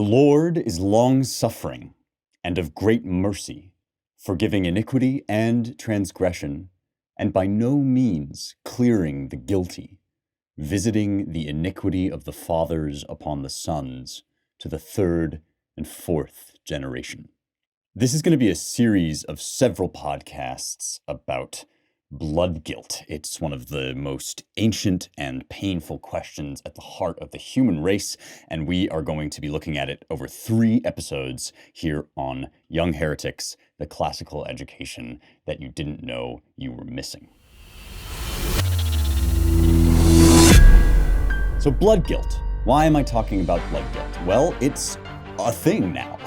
The Lord is long-suffering and of great mercy, forgiving iniquity and transgression, and by no means clearing the guilty, visiting the iniquity of the fathers upon the sons to the third and fourth generation. This is going to be a series of several podcasts about blood guilt. It's one of the most ancient and painful questions at the heart of the human race, and we are going to be looking at it over 3 episodes here on Young Heretics, the classical education that you didn't know you were missing. So blood guilt. Why am I talking about blood guilt? Well, it's a thing now.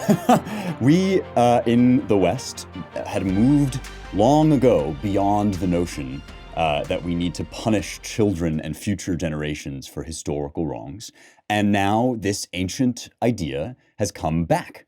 We in the West had moved long ago beyond the notion that we need to punish children and future generations for historical wrongs. And now this ancient idea has come back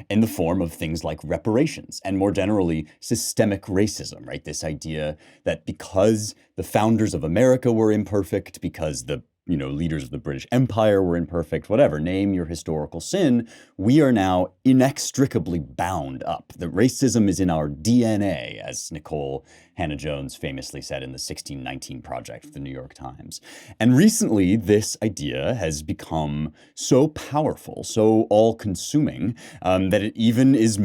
in the form of things like reparations and more generally systemic racism, right? This idea that because the founders of America were imperfect, because the leaders of the British Empire were imperfect, whatever, name your historical sin, we are now inextricably bound up. The racism is in our DNA, as Nicole Hannah-Jones famously said in the 1619 Project of the New York Times. And recently, this idea has become so powerful, so all-consuming, that it even is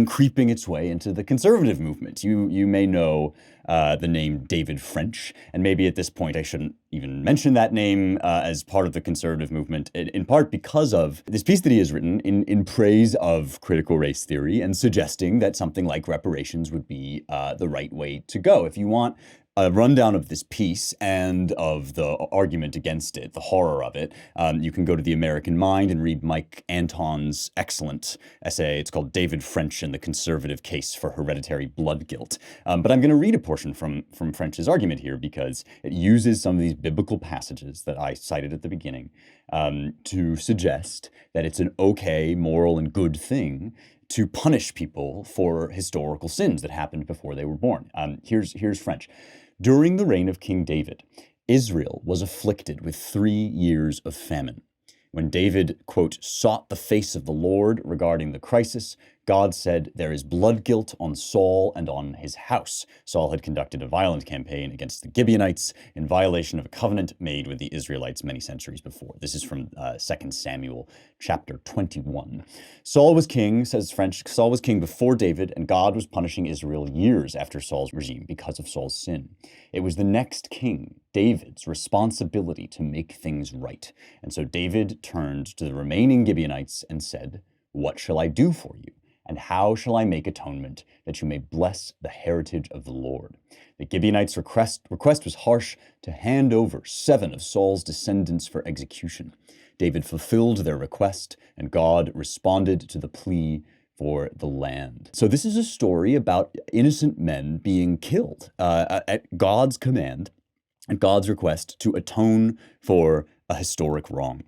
creeping its way into the conservative movement. You may know the name David French, and maybe at this point I shouldn't even mention that name as part of the conservative movement, in part because of this piece that he has written in praise of critical race theory and suggesting that something like reparations would be the right way to go. If you want a rundown of this piece and of the argument against it, the horror of it, you can go to The American Mind and read Mike Anton's excellent essay. It's called David French and the Conservative Case for Hereditary Blood Guilt. But I'm going to read a portion from French's argument here because it uses some of these biblical passages that I cited at the beginning to suggest that it's an okay, moral, and good thing to punish people for historical sins that happened before they were born. Here's French. During the reign of King David, Israel was afflicted with 3 years of famine. When David, quote, sought the face of the Lord regarding the crisis, God said, "There is blood guilt on Saul and on his house." Saul had conducted a violent campaign against the Gibeonites in violation of a covenant made with the Israelites many centuries before. This is from 2 Samuel chapter 21. Saul was king, says French, Saul was king before David, and God was punishing Israel years after Saul's regime because of Saul's sin. It was the next king, David's, responsibility to make things right. And so David turned to the remaining Gibeonites and said, "What shall I do for you? And how shall I make atonement that you may bless the heritage of the Lord?" The Gibeonites' request was harsh, to hand over 7 of Saul's descendants for execution. David fulfilled their request, and God responded to the plea for the land. So this is a story about innocent men being killed at God's command, at God's request to atone for a historic wrong.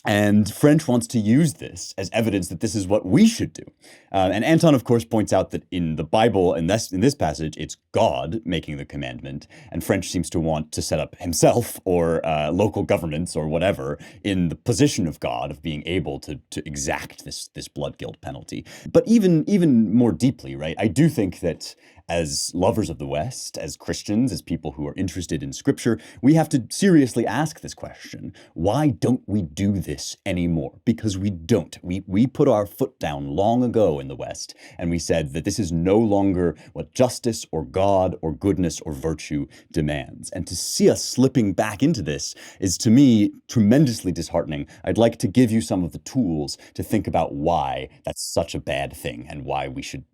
And French wants to use this as evidence that this is what we should do. And Anton, of course, points out that in the Bible, in this passage, it's God making the commandment. And French seems to want to set up himself or local governments or whatever in the position of God, of being able to exact this blood guilt penalty. But even more deeply, right, I do think that as lovers of the West, as Christians, as people who are interested in Scripture, we have to seriously ask this question. Why don't we do this anymore? Because we don't. We put our foot down long ago in the West, and we said that this is no longer what justice or God or goodness or virtue demands. And to see us slipping back into this is, to me, tremendously disheartening. I'd like to give you some of the tools to think about why that's such a bad thing and why we should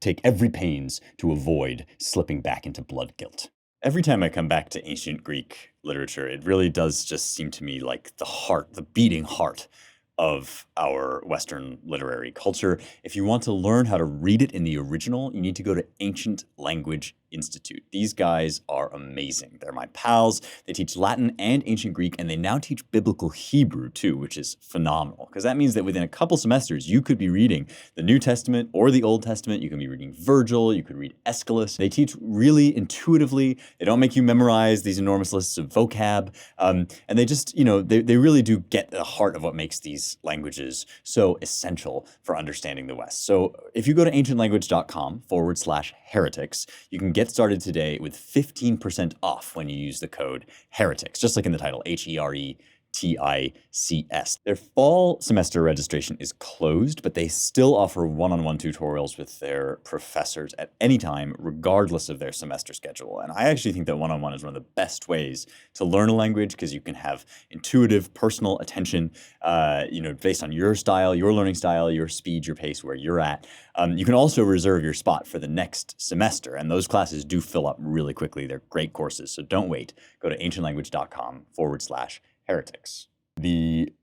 take every pains to avoid slipping back into blood guilt. Every time I come back to ancient Greek literature, it really does just seem to me like the beating heart of our Western literary culture. If you want to learn how to read it in the original, you need to go to ancient language Institute. These guys are amazing. They're my pals. They teach Latin and ancient Greek, and they now teach biblical Hebrew too, which is phenomenal, because that means that within a couple semesters, you could be reading the New Testament or the Old Testament. You can be reading Virgil. You could read Aeschylus. They teach really intuitively. They don't make you memorize these enormous lists of vocab. And they just, they really do get the heart of what makes these languages so essential for understanding the West. So if you go to ancientlanguage.com/heretics, you can get started today with 15% off when you use the code heretics, just like in the title, HERETICS. Their fall semester registration is closed, but they still offer one-on-one tutorials with their professors at any time, regardless of their semester schedule. And I actually think that one-on-one is one of the best ways to learn a language, because you can have intuitive, personal attention, based on your style, your learning style, your speed, your pace, where you're at. You can also reserve your spot for the next semester, and those classes do fill up really quickly. They're great courses, so don't wait. Go to ancientlanguage.com/heretics. The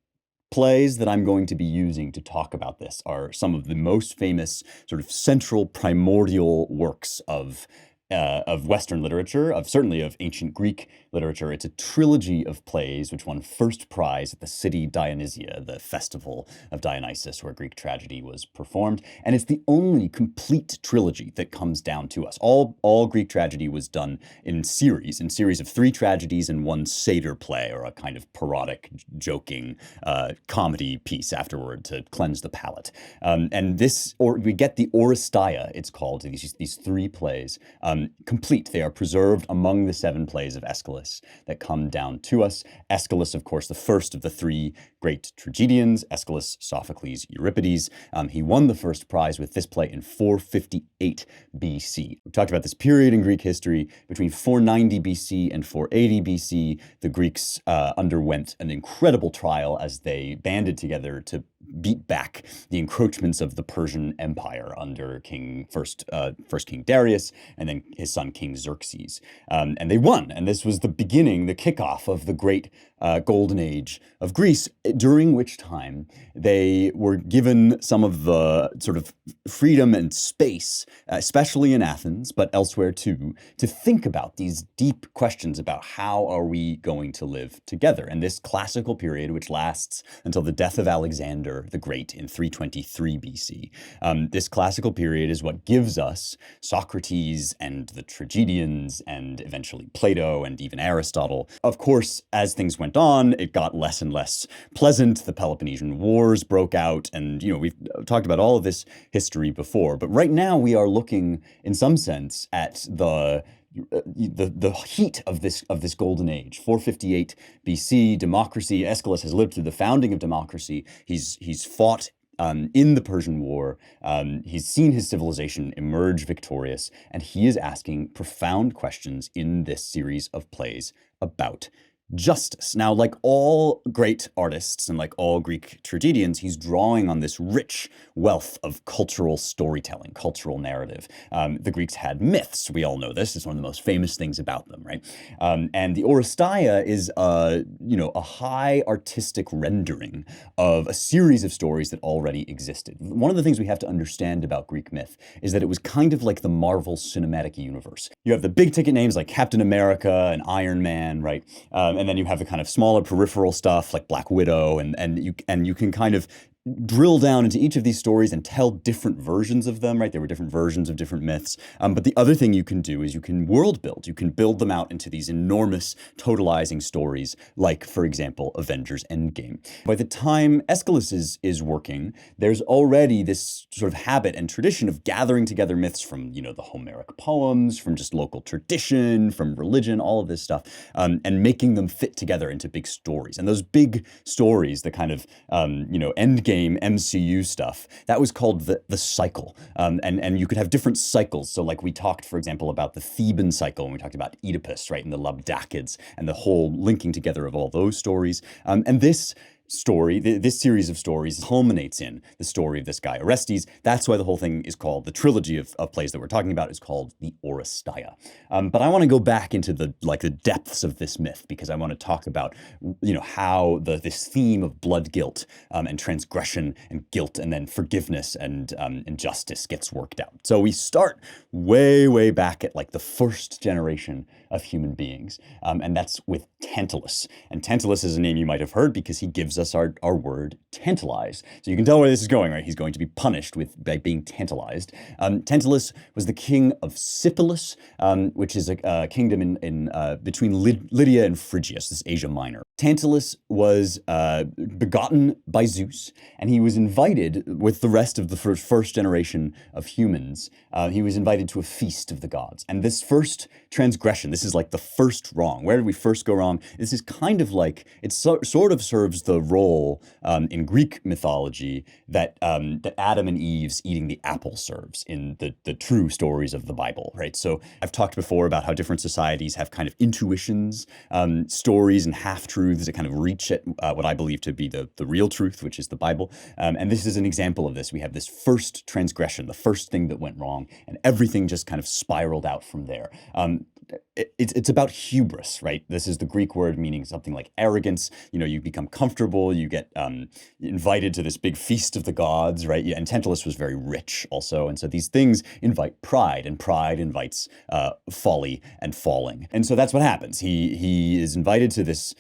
plays that I'm going to be using to talk about this are some of the most famous sort of central primordial works of Western literature, certainly of ancient Greek literature. It's a trilogy of plays which won first prize at the city Dionysia, the festival of Dionysus, where Greek tragedy was performed. And it's the only complete trilogy that comes down to us. All Greek tragedy was done in series of 3 tragedies and 1 satyr play, or a kind of parodic, joking comedy piece afterward to cleanse the palate. We get the Oresteia, it's called, these 3 plays. Complete. They are preserved among the 7 plays of Aeschylus that come down to us. Aeschylus, of course, the first of the 3 great tragedians, Aeschylus, Sophocles, Euripides. He won the first prize with this play in 458 BC. We talked about this period in Greek history. Between 490 BC and 480 BC, the Greeks underwent an incredible trial as they banded together to beat back the encroachments of the Persian Empire under first King Darius, and then his son King Xerxes. And they won. And this was the beginning, the kickoff of the great golden age of Greece, during which time they were given some of the sort of freedom and space, especially in Athens, but elsewhere too, to think about these deep questions about how are we going to live together. And this classical period, which lasts until the death of Alexander the Great in 323 BC, this classical period is what gives us Socrates and the tragedians, and eventually Plato and even Aristotle. Of course, as things went on, it got less and less pleasant. The Peloponnesian Wars broke out, and we've talked about all of this history before. But right now we are looking, in some sense, at the heat of this golden age. 458 BC, democracy. Aeschylus has lived through the founding of democracy. He's fought in the Persian War. He's seen his civilization emerge victorious, and he is asking profound questions in this series of plays about justice. Now, like all great artists and like all Greek tragedians, he's drawing on this rich wealth of cultural storytelling, cultural narrative. The Greeks had myths. We all know this. It's one of the most famous things about them, right? And the Oresteia is a high artistic rendering of a series of stories that already existed. One of the things we have to understand about Greek myth is that it was kind of like the Marvel Cinematic Universe. You have the big ticket names like Captain America and Iron Man, right? And then you have the kind of smaller peripheral stuff like Black Widow, and you can kind of drill down into each of these stories and tell different versions of them, right? There were different versions of different myths. But the other thing you can do is you can world build. You can build them out into these enormous totalizing stories, like, for example, Avengers Endgame. By the time Aeschylus is working, there's already this sort of habit and tradition of gathering together myths from, the Homeric poems, from just local tradition, from religion, all of this stuff, and making them fit together into big stories. And those big stories, the kind of, Endgame MCU stuff, that was called the cycle. And you could have different cycles. So like we talked, for example, about the Theban cycle, and we talked about Oedipus, right, and the Labdacids, and the whole linking together of all those stories. And this story, this series of stories culminates in the story of this guy, Orestes. That's why the whole thing is called, the trilogy of plays that we're talking about is called the Oresteia. But I want to go back into the depths of this myth, because I want to talk about, how this theme of blood guilt and transgression and guilt and then forgiveness and justice gets worked out. So we start way back at the first generation of human beings, and that's with Tantalus. And Tantalus is a name you might have heard because he gives us our word tantalize. So you can tell where this is going, right? He's going to be punished by being tantalized. Tantalus was the king of Sipylus, which is a kingdom in between Lydia and Phrygia, so this Asia Minor. Tantalus was begotten by Zeus, and he was invited with the rest of the first generation of humans. He was invited to a feast of the gods. And this first transgression, this is the first wrong. Where did we first go wrong? This is kind of it sort of serves the role in Greek mythology that Adam and Eve's eating the apple serves in the true stories of the Bible, right? So I've talked before about how different societies have kind of intuitions, stories and half-truths that kind of reach at what I believe to be the real truth, which is the Bible. And this is an example of this. We have this first transgression, the first thing that went wrong, and everything just kind of spiraled out from there. It's about hubris, right? This is the Greek word meaning something like arrogance. You become comfortable, you get invited to this big feast of the gods, right? And Tantalus was very rich also. And so these things invite pride, and pride invites folly and falling. And so that's what happens. He is invited to this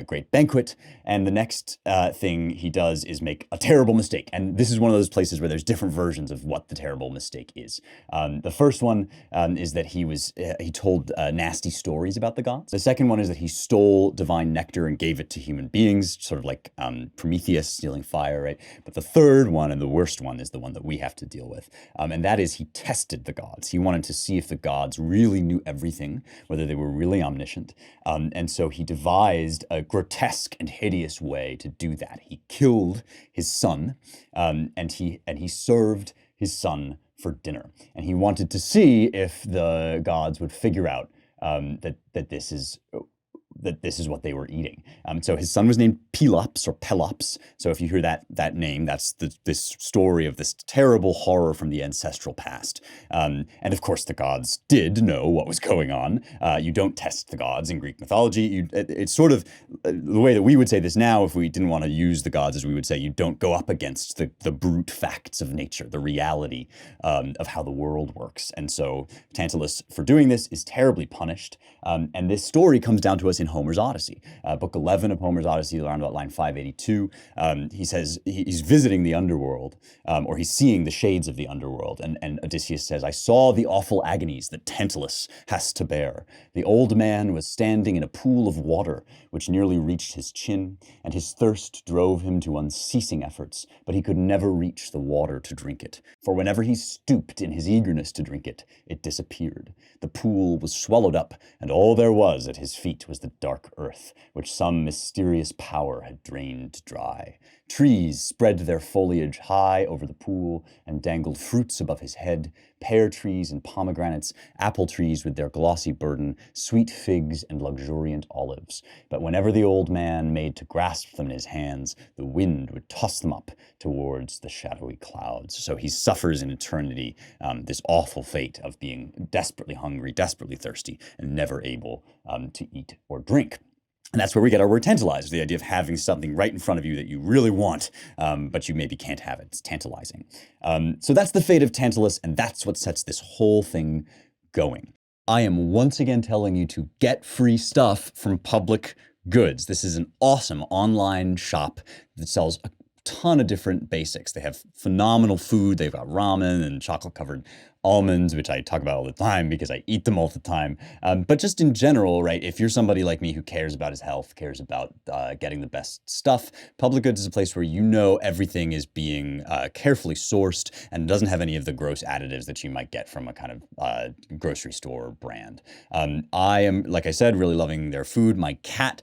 great banquet, and the next thing he does is make a terrible mistake. And this is one of those places where there's different versions of what the terrible mistake is. The first one is that he told nasty stories about the gods. The second one is that he stole divine nectar and gave it to human beings, sort of like Prometheus stealing fire, right? But the third one, and the worst one, is the one that we have to deal with. And that is he tested the gods. He wanted to see if the gods really knew everything, whether they were really omniscient. And so he devised a grotesque and hideous way to do that. He killed his son, and he served his son for dinner. And he wanted to see if the gods would figure out that this is what they were eating. So his son was named Pelops or Pelops. So if you hear that name, that's this story of this terrible horror from the ancestral past. And of course, the gods did know what was going on. You don't test the gods in Greek mythology. It's sort of the way that we would say this now, if we didn't want to use the gods, as we would say, you don't go up against the brute facts of nature, the reality of how the world works. And so Tantalus, for doing this, is terribly punished. And this story comes down to us in Homer's Odyssey. Book 11 of Homer's Odyssey, around about line 582, he says he's visiting the underworld, or he's seeing the shades of the underworld. And Odysseus says, I saw the awful agonies that Tantalus has to bear. The old man was standing in a pool of water, which nearly reached his chin, and his thirst drove him to unceasing efforts, but he could never reach the water to drink it. For whenever he stooped in his eagerness to drink it, it disappeared. The pool was swallowed up, and all there was at his feet was the dark earth, which some mysterious power had drained dry. Trees spread their foliage high over the pool and dangled fruits above his head, pear trees and pomegranates, apple trees with their glossy burden, sweet figs and luxuriant olives. But whenever the old man made to grasp them in his hands, the wind would toss them up towards the shadowy clouds. So he suffers in eternity this awful fate of being desperately hungry, desperately thirsty, and never able to eat or drink. And that's where we get our word tantalize, the idea of having something right in front of you that you really want, but you maybe can't have it. It's tantalizing. So that's the fate of Tantalus, and that's what sets this whole thing going. I am once again telling you to get free stuff from Public Goods. This is an awesome online shop that sells a ton of different basics. They have phenomenal food. They've got ramen and chocolate-covered almonds, which I talk about all the time because I eat them all the time. But just in general, right, if you're somebody like me who cares about his health, cares about getting the best stuff, Public Goods is a place where you know everything is being carefully sourced and doesn't have any of the gross additives that you might get from a kind of grocery store brand. I am, like I said, really loving their food. My cat,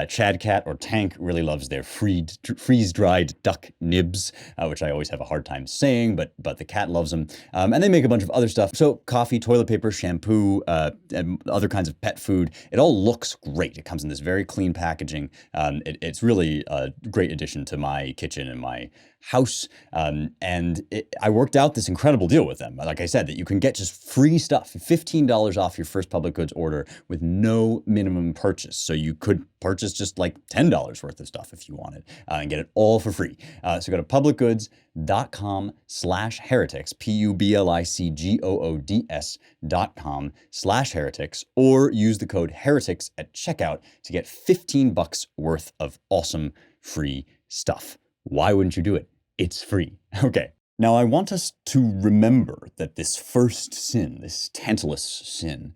Chad Cat or Tank, really loves their freeze-dried duck nibs, which I always have a hard time saying, but the cat loves them. And they make a bunch of other stuff. So coffee, toilet paper, shampoo, and other kinds of pet food. It all looks great. It comes in this very clean packaging. It's really a great addition to my kitchen and my house. I worked out this incredible deal with them. Like I said, that you can get just free stuff, $15 off your first public goods order with no minimum purchase. So you could purchase just like $10 worth of stuff if you wanted and get it all for free. So go to publicgoods.com/heretics, publicgoods.com/heretics, or use the code heretics at checkout to get $15 worth of awesome free stuff. Why wouldn't you do it? It's free. Okay. Now, I want us to remember that this first sin, this Tantalus sin,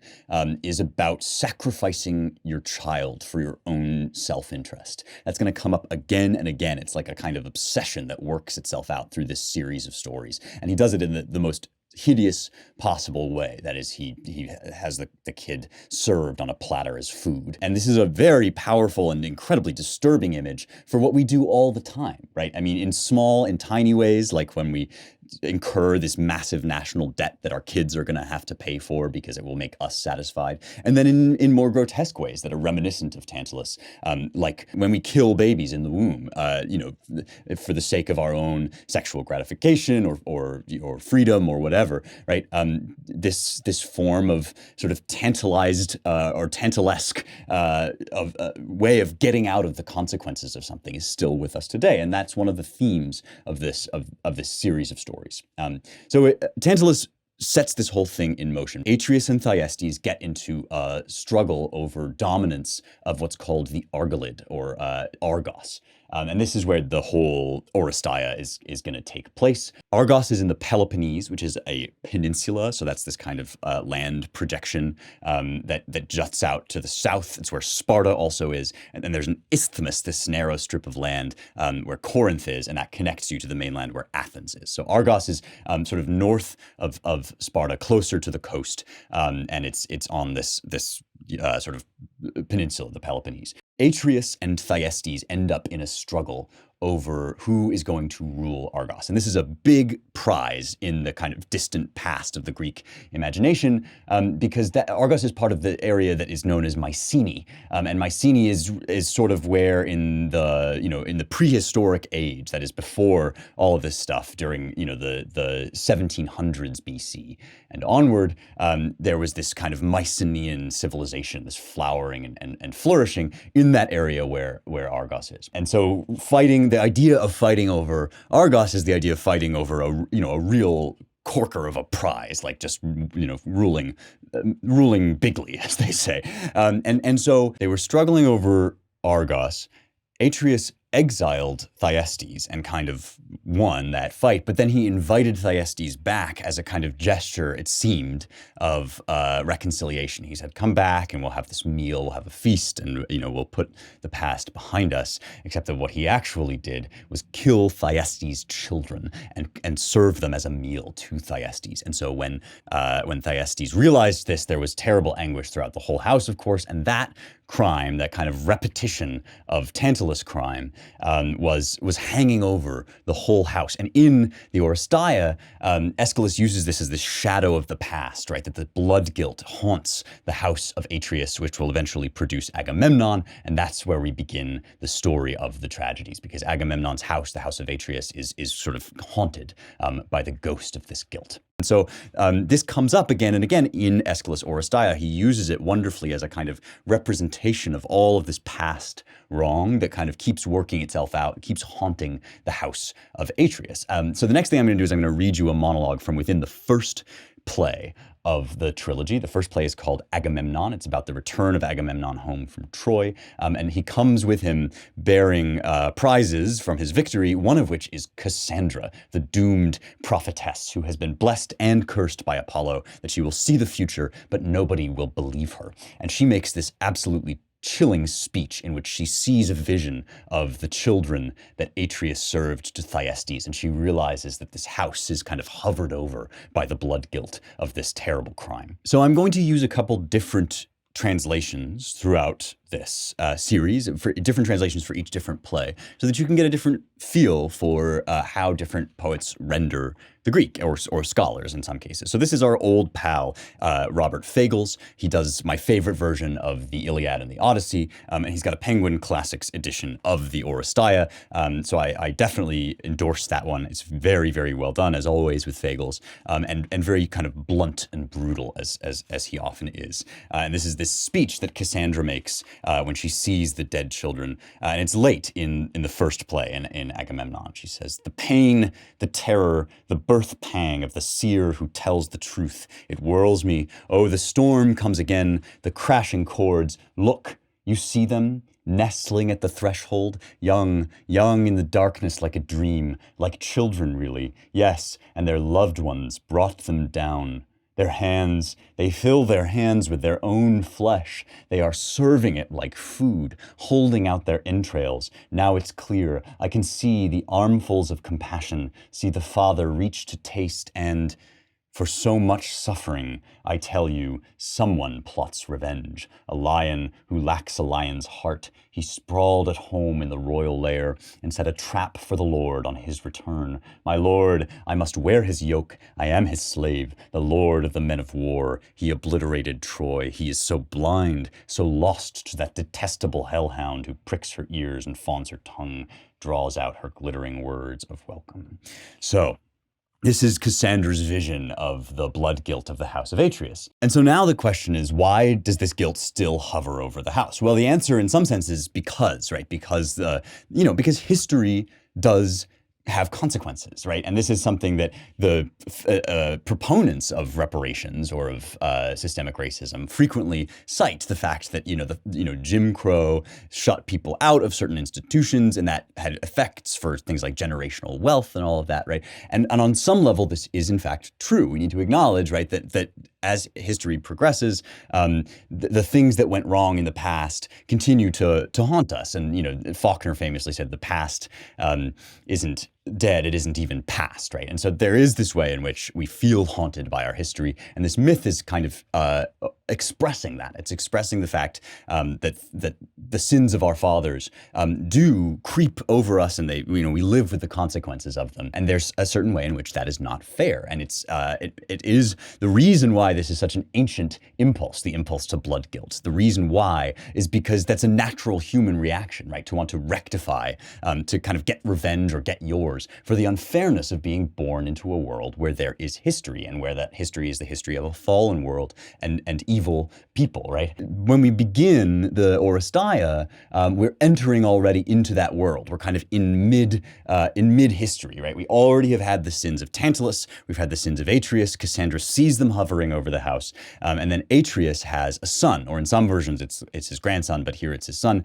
is about sacrificing your child for your own self-interest. That's going to come up again and again. It's like a kind of obsession that works itself out through this series of stories. And he does it in the most hideous possible way. That is, he has the kid served on a platter as food. And this is a very powerful and incredibly disturbing image for what we do all the time, right? I mean, in small and tiny ways, like when we incur this massive national debt that our kids are going to have to pay for because it will make us satisfied. And then in more grotesque ways that are reminiscent of Tantalus, like when we kill babies in the womb, for the sake of our own sexual gratification or freedom or whatever, right? This form of sort of tantalized or tantalesque way of getting out of the consequences of something is still with us today, and that's one of the themes of this series of stories. Tantalus sets this whole thing in motion. Atreus and Thyestes get into a struggle over dominance of what's called the Argolid, or Argos. And this is where the whole Oresteia is going to take place. Argos is in the Peloponnese, which is a peninsula. So that's this kind of land projection that juts out to the south. It's where Sparta also is. And then there's an isthmus, this narrow strip of land where Corinth is, and that connects you to the mainland where Athens is. So Argos is sort of north of Sparta, closer to the coast. And it's on this sort of peninsula, the Peloponnese. Atreus and Thyestes end up in a struggle over who is going to rule Argos. And this is a big prize in the kind of distant past of the Greek imagination, because Argos is part of the area that is known as Mycenae. And Mycenae is sort of where in the prehistoric age, that is before all of this stuff, during the 1700s BC and onward, there was this kind of Mycenaean civilization, this flowering and flourishing in that area where Argos is. And so the idea of fighting over Argos is the idea of fighting over a real corker of a prize, like just ruling bigly, as they say. And so they were struggling over Argos. Atreus exiled Thyestes and kind of won that fight, but then he invited Thyestes back as a kind of gesture, it seemed, of reconciliation. He said, come back and we'll have this meal, we'll have a feast, and we'll put the past behind us. Except that what he actually did was kill Thyestes' children and serve them as a meal to Thyestes. And so when Thyestes realized this, there was terrible anguish throughout the whole house, of course, and that crime, that kind of repetition of Tantalus crime, was hanging over the whole house. And in the Oresteia, Aeschylus uses this as the shadow of the past, right? That the blood guilt haunts the house of Atreus, which will eventually produce Agamemnon, and that's where we begin the story of the tragedies, because Agamemnon's house, the house of Atreus, is sort of haunted by the ghost of this guilt. And so this comes up again and again in Aeschylus Oresteia. He uses it wonderfully as a kind of representation of all of this past wrong that kind of keeps working itself out, keeps haunting the house of Atreus. So the next thing I'm going to do is I'm going to read you a monologue from within the first play of the trilogy. The first play is called Agamemnon. It's about the return of Agamemnon home from Troy. And he comes with him bearing prizes from his victory, one of which is Cassandra, the doomed prophetess who has been blessed and cursed by Apollo, that she will see the future, but nobody will believe her. And she makes this absolutely chilling speech in which she sees a vision of the children that Atreus served to Thyestes, and she realizes that this house is kind of hovered over by the blood guilt of this terrible crime. So I'm going to use a couple different translations throughout this series for different translations for each different play, so that you can get a different feel for how different poets render the Greek, or scholars in some cases. So this is our old pal, Robert Fagles. He does my favorite version of the Iliad and the Odyssey, and he's got a Penguin Classics edition of the Oresteia. So I definitely endorse that one. It's very, very well done, as always with Fagles, and very kind of blunt and brutal, as he often is. And this is this speech that Cassandra makes when she sees the dead children, and it's late in the first play in Agamemnon. She says, "The pain, the terror, the birth pang of the seer who tells the truth. It whirls me. Oh, the storm comes again, the crashing chords. Look, you see them? Nestling at the threshold, young in the darkness like a dream, like children really. Yes, and their loved ones brought them down. Their hands, they fill their hands with their own flesh. They are serving it like food, holding out their entrails. Now it's clear. I can see the armfuls of compassion, see the Father reach to taste, and for so much suffering, I tell you, someone plots revenge. A lion who lacks a lion's heart. He sprawled at home in the royal lair and set a trap for the Lord on his return. My Lord, I must wear his yoke. I am his slave, the Lord of the men of war. He obliterated Troy. He is so blind, so lost to that detestable hellhound who pricks her ears and fawns her tongue, draws out her glittering words of welcome." So, this is Cassandra's vision of the blood guilt of the house of Atreus. And so now the question is, why does this guilt still hover over the house? Well, the answer in some sense is because, right? Because, because history does have consequences, right? And this is something that the proponents of reparations or of systemic racism frequently cite, the fact that Jim Crow shut people out of certain institutions, and that had effects for things like generational wealth and all of that, right? And on some level, this is in fact true. We need to acknowledge, right, that as history progresses, the things that went wrong in the past continue to haunt us. And Faulkner famously said, "The past isn't dead, it isn't even past," right? And so there is this way in which we feel haunted by our history, and this myth is kind of expressing that. It's expressing the fact that the sins of our fathers do creep over us, and we live with the consequences of them. And there's a certain way in which that is not fair, and it is the reason why this is such an ancient impulse, the impulse to blood guilt. The reason why is because that's a natural human reaction, right? To want to rectify, to kind of get revenge or get yours for the unfairness of being born into a world where there is history, and where that history is the history of a fallen world and evil people, right? When we begin the Oresteia, we're entering already into that world. We're kind of in mid history, right? We already have had the sins of Tantalus. We've had the sins of Atreus. Cassandra sees them hovering over the house, and then Atreus has a son, or in some versions it's his grandson, but here it's his son,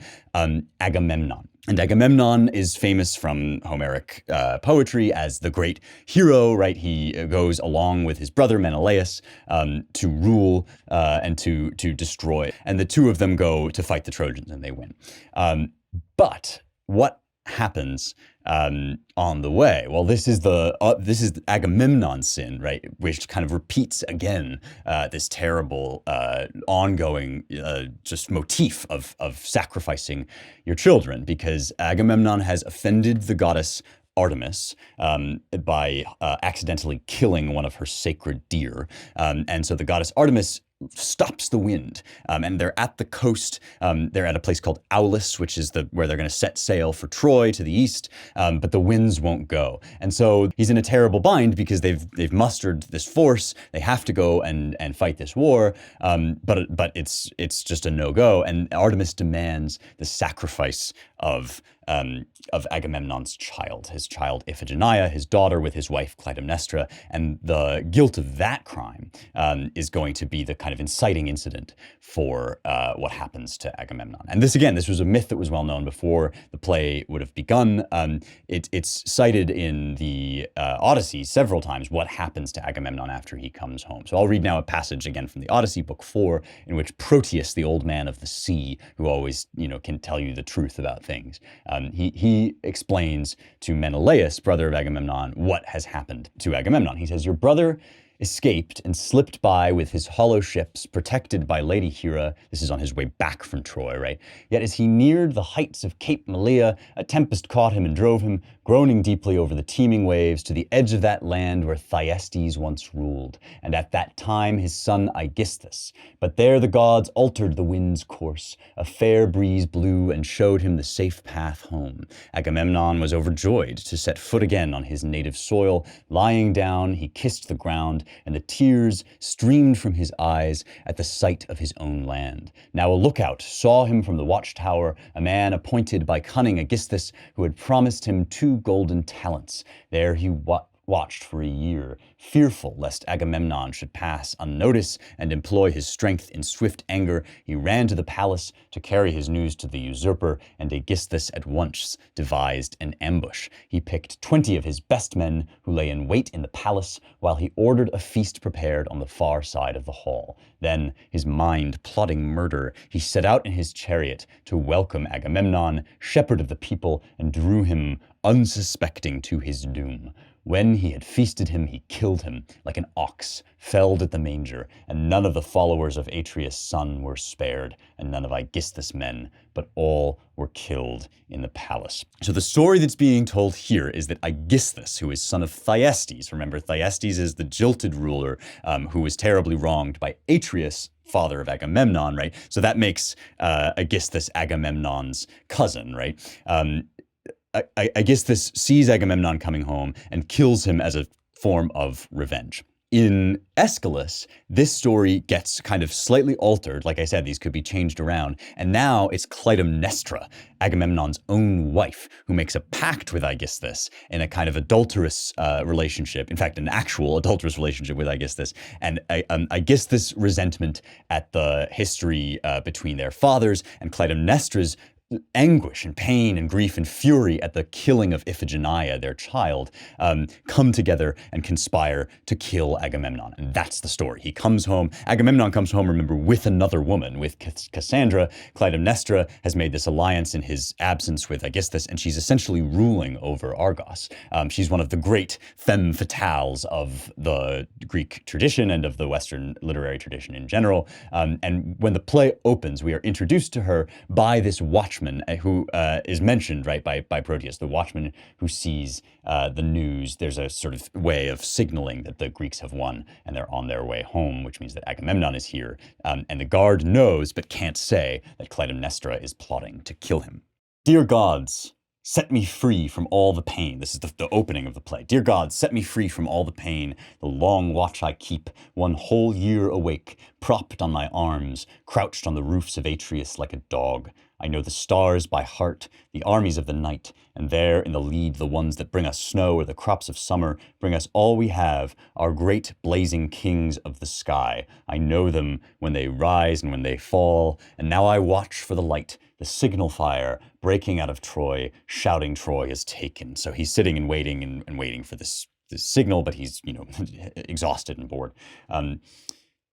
Agamemnon. And Agamemnon is famous from Homeric poetry as the great hero, right? He goes along with his brother Menelaus to rule and to destroy. And the two of them go to fight the Trojans, and they win. But what happens on the way? Well, this is Agamemnon's sin, right? Which kind of repeats again this terrible ongoing just motif of sacrificing your children, because Agamemnon has offended the goddess Artemis by accidentally killing one of her sacred deer, and so the goddess Artemis stops the wind, and they're at the coast. They're at a place called Aulis, which is where they're going to set sail for Troy to the east, but the winds won't go. And so he's in a terrible bind because they've mustered this force. They have to go and fight this war, but it's just a no-go. And Artemis demands the sacrifice of Agamemnon's child, his child Iphigenia, his daughter with his wife Clytemnestra, and the guilt of that crime is going to be the kind of inciting incident for what happens to Agamemnon. And this was a myth that was well known before the play would have begun. It's cited in the Odyssey several times what happens to Agamemnon after he comes home. So I'll read now a passage again from the Odyssey, book 4, in which Proteus, the old man of the sea, who always can tell you the truth about things, he explains to Menelaus, brother of Agamemnon, what has happened to Agamemnon. He says, "Your brother escaped and slipped by with his hollow ships, protected by Lady Hera. This is on his way back from Troy, right? Yet as he neared the heights of Cape Malea, a tempest caught him and drove him, groaning deeply over the teeming waves, to the edge of that land where Thyestes once ruled, and at that time his son Aegisthus. But there the gods altered the wind's course. A fair breeze blew and showed him the safe path home. Agamemnon was overjoyed to set foot again on his native soil. Lying down, he kissed the ground, and the tears streamed from his eyes at the sight of his own land. Now a lookout saw him from the watchtower, a man appointed by cunning Aegisthus, who had promised him 2 golden talents. There he watched for a year, fearful lest Agamemnon should pass unnoticed and employ his strength in swift anger. He ran to the palace to carry his news to the usurper, and Aegisthus at once devised an ambush. He picked 20 of his best men who lay in wait in the palace, while he ordered a feast prepared on the far side of the hall. Then, his mind plotting murder, he set out in his chariot to welcome Agamemnon, shepherd of the people, and drew him unsuspecting to his doom. When he had feasted him, he killed him like an ox, felled at the manger, and none of the followers of Atreus' son were spared, and none of Aegisthus' men, but all were killed in the palace. So the story that's being told here is that Aegisthus, who is son of Thyestes, remember Thyestes is the jilted ruler who was terribly wronged by Atreus, father of Agamemnon, right? So that makes Aegisthus Agamemnon's cousin, right? Aegisthus sees Agamemnon coming home and kills him as a form of revenge. In Aeschylus, this story gets kind of slightly altered. Like I said, these could be changed around. And now it's Clytemnestra, Agamemnon's own wife, who makes a pact with Aegisthus in a kind of adulterous relationship. In fact, an actual adulterous relationship with Aegisthus. And Aegisthus' resentment at the history between their fathers, and Clytemnestra's anguish and pain and grief and fury at the killing of Iphigenia, their child, come together and conspire to kill Agamemnon. And that's the story. He comes home. Agamemnon comes home, remember, with another woman, with Cassandra. Clytemnestra has made this alliance in his absence with Aegisthus, and she's essentially ruling over Argos. She's one of the great femme fatales of the Greek tradition and of the Western literary tradition in general. And when the play opens, we are introduced to her by this watchman who is mentioned, right, by Proteus, the watchman who sees the news. There's a sort of way of signaling that the Greeks have won and they're on their way home, which means that Agamemnon is here. And the guard knows but can't say that Clytemnestra is plotting to kill him. Dear gods, set me free from all the pain. This is the opening of the play. Dear God, set me free from all the pain. The long watch I keep, 1 whole year awake, propped on my arms, crouched on the roofs of Atreus like a dog. I know the stars by heart, the armies of the night, and there in the lead the ones that bring us snow or the crops of summer, bring us all we have, our great blazing kings of the sky. I know them when they rise and when they fall, and now I watch for the light, the signal fire breaking out of Troy, shouting Troy is taken. So he's sitting and waiting and waiting for this signal, but he's, exhausted and bored.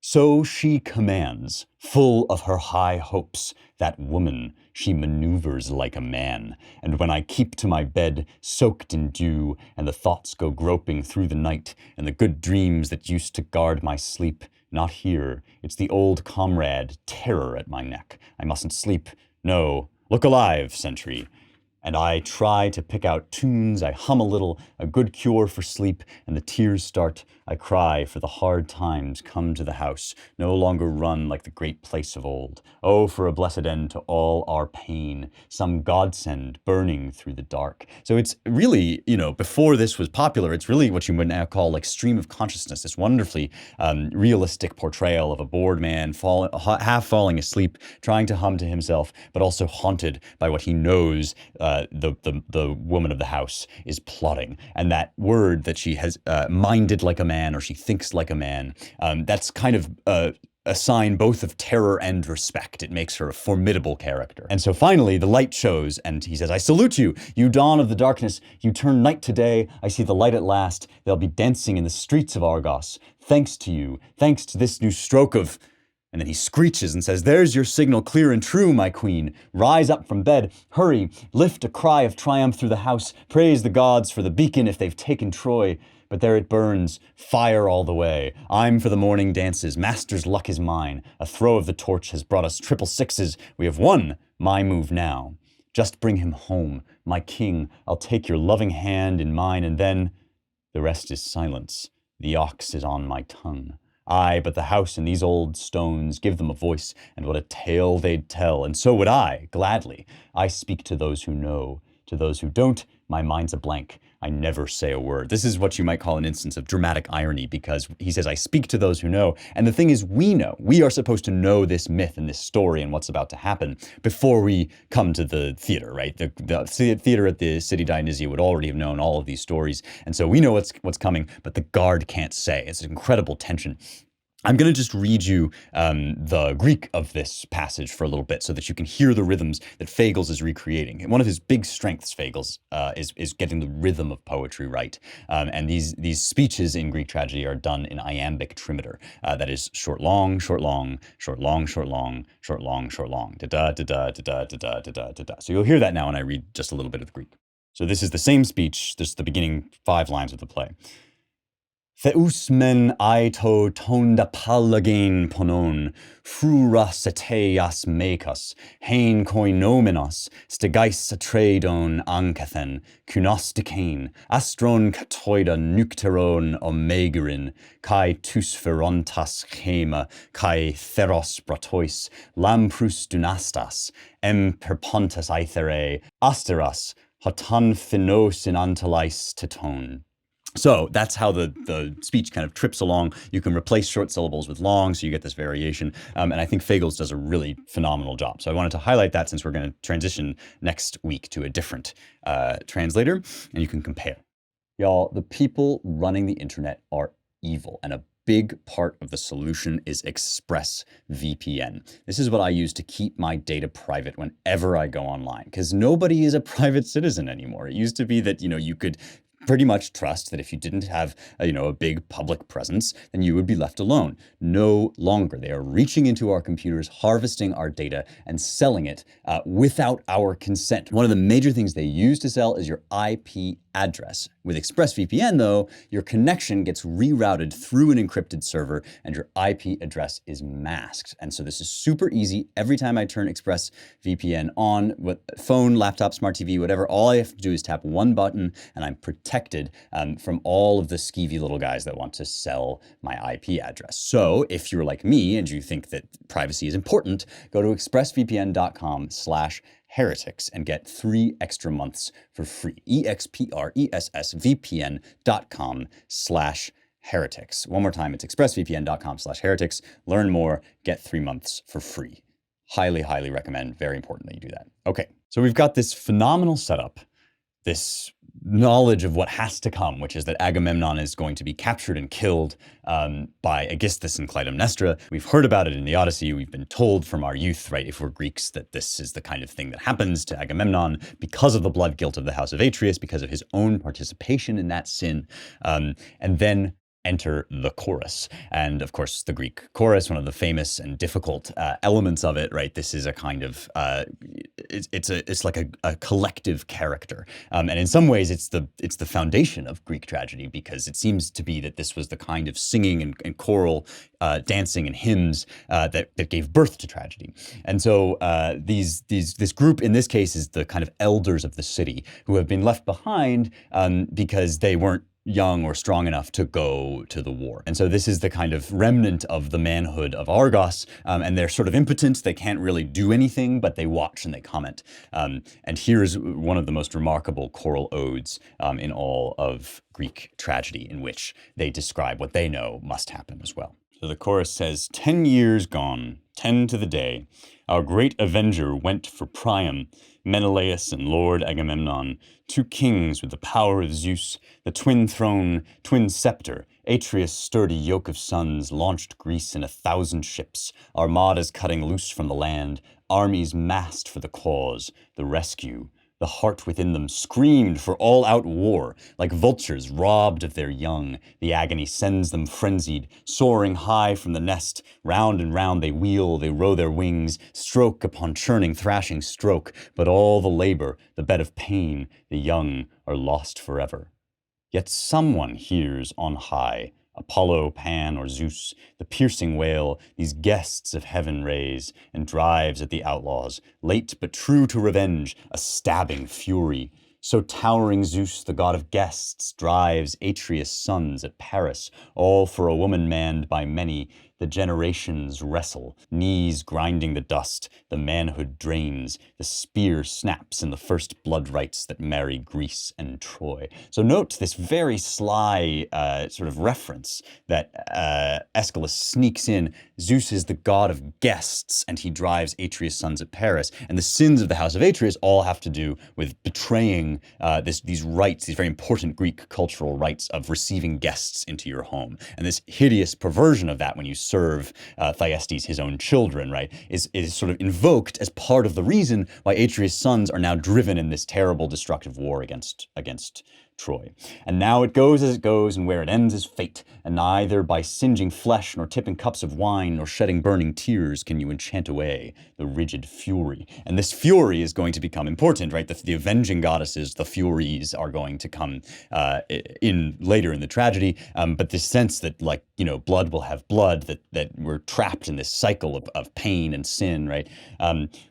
So she commands, full of her high hopes, that woman, she maneuvers like a man. And when I keep to my bed, soaked in dew, and the thoughts go groping through the night, and the good dreams that used to guard my sleep, not here, it's the old comrade, terror at my neck. I mustn't sleep. No, look alive, sentry. And I try to pick out tunes, I hum a little, a good cure for sleep, and the tears start. I cry, for the hard times come to the house, no longer run like the great place of old. Oh, for a blessed end to all our pain, some godsend burning through the dark. So it's really, before this was popular, it's really what you would now call like stream of consciousness, this wonderfully realistic portrayal of a bored man half falling asleep, trying to hum to himself, but also haunted by what he knows the woman of the house is plotting. And that word that she has minded like a man, or she thinks like a man, that's kind of a sign both of terror and respect. It makes her a formidable character. And so finally, the light shows, and he says, I salute you, you dawn of the darkness. You turn night to day. I see the light at last. They'll be dancing in the streets of Argos. Thanks to you. Thanks to this new stroke of And then he screeches and says, "There's your signal, clear and true, my queen. Rise up from bed, hurry, lift a cry of triumph through the house. Praise the gods for the beacon if they've taken Troy. But there it burns, fire all the way. I'm for the morning dances, master's luck is mine. A throw of the torch has brought us triple sixes. We have won, my move now. Just bring him home, my king. I'll take your loving hand in mine, and then the rest is silence. The ox is on my tongue. Aye, but the house and these old stones, give them a voice, and what a tale they'd tell. And so would I, gladly. I speak to those who know. To those who don't, my mind's a blank. I never say a word." This is what you might call an instance of dramatic irony, because he says, "I speak to those who know." And the thing is, we know. We are supposed to know this myth and this story and what's about to happen before we come to the theater, right? The theater at the City Dionysia would already have known all of these stories. And so we know what's coming, but the guard can't say. It's an incredible tension. I'm going to just read you the Greek of this passage for a little bit so that you can hear the rhythms that Fagles is recreating. And one of his big strengths, Fagles, is getting the rhythm of poetry right. And these speeches in Greek tragedy are done in iambic trimeter. That is short, long, short, long, short, long, short, long, short, long, short, long. Da-da, da-da, da-da, da-da, da-da, da-da. So you'll hear that now when I read just a little bit of the Greek. So this is the same speech. This is the beginning 5 lines of the play. Theus men aito tonda pallagain ponon, fruras eteias mekos, hein koinomenos, stegais atreidon ankathen, kunostikain, astron katoida nukteron omegarin, kai tus ferontas chema, kai theros bratois, lamprus dunastas, perpontas aethere, asteras, hotan phenos in antalais teton. So that's how the speech kind of trips along. You can replace short syllables with long, so you get this variation. And I think Fagles does a really phenomenal job. So I wanted to highlight that since we're going to transition next week to a different translator, and you can compare. Y'all, the people running the internet are evil, and a big part of the solution is ExpressVPN. This is what I use to keep my data private whenever I go online, because nobody is a private citizen anymore. It used to be that, you could pretty much trust that if you didn't have a big public presence, then you would be left alone. No longer. They are reaching into our computers, harvesting our data, and selling it without our consent. One of the major things they use to sell is your IP address. With ExpressVPN, though, your connection gets rerouted through an encrypted server, and your IP address is masked. And so this is super easy. Every time I turn ExpressVPN on, with phone, laptop, smart TV, whatever, all I have to do is tap one button, and I'm protected from all of the skeevy little guys that want to sell my IP address. So if you're like me and you think that privacy is important, go to expressvpn.com/heretics and get 3 extra months for free. expressvpn.com/heretics. One more time, it's expressvpn.com/heretics. Learn more, get 3 months for free. Highly, highly recommend. Very important that you do that. Okay, so we've got this phenomenal setup, this knowledge of what has to come, which is that Agamemnon is going to be captured and killed by Aegisthus and Clytemnestra. We've heard about it in the Odyssey. We've been told from our youth, right, if we're Greeks, that this is the kind of thing that happens to Agamemnon because of the blood guilt of the house of Atreus, because of his own participation in that sin. And then enter the chorus. And of course, the Greek chorus, one of the famous and difficult elements of it, right? This is a kind of, it's like a collective character. And in some ways, it's the foundation of Greek tragedy, because it seems to be that this was the kind of singing and choral dancing and hymns that gave birth to tragedy. And so this group in this case is the kind of elders of the city who have been left behind because they weren't young or strong enough to go to the war. And so this is the kind of remnant of the manhood of Argos, and they're sort of impotent. They can't really do anything, but they watch and they comment. And here's one of the most remarkable choral odes in all of Greek tragedy, in which they describe what they know must happen as well. So the chorus says, 10 years gone, 10 to the day, our great avenger went for Priam, Menelaus and Lord Agamemnon, 2 kings with the power of Zeus, the twin throne, twin scepter, Atreus' sturdy yoke of sons, launched Greece in 1,000 ships, armadas cutting loose from the land, armies massed for the cause, the rescue The heart within them screamed for all-out war. Like vultures robbed of their young, the agony sends them frenzied, soaring high from the nest. Round and round they wheel, they row their wings, stroke upon churning, thrashing stroke. But all the labor, the bed of pain, the young are lost forever. Yet someone hears on high, Apollo, Pan, or Zeus, the piercing wail these guests of heaven raise, and drives at the outlaws, late but true to revenge, a stabbing fury. So towering Zeus, the god of guests, drives Atreus' sons at Paris, all for a woman manned by many. The generations wrestle, knees grinding the dust, the manhood drains, the spear snaps in the first blood rites that marry Greece and Troy. So note this very sly sort of reference that Aeschylus sneaks in. Zeus is the god of guests, and he drives Atreus' sons at Paris. And the sins of the house of Atreus all have to do with betraying these rites, these very important Greek cultural rites of receiving guests into your home. And this hideous perversion of that when you serve Thyestes, his own children, right, is sort of invoked as part of the reason why Atreus' sons are now driven in this terrible, destructive war against Troy. And now it goes as it goes, and where it ends is fate. And neither by singeing flesh, nor tipping cups of wine, nor shedding burning tears can you enchant away the rigid fury. And this fury is going to become important, right? The avenging goddesses, the Furies, are going to come in later in the tragedy. But this sense that, like, you know, blood will have blood, that we're trapped in this cycle of pain and sin, right?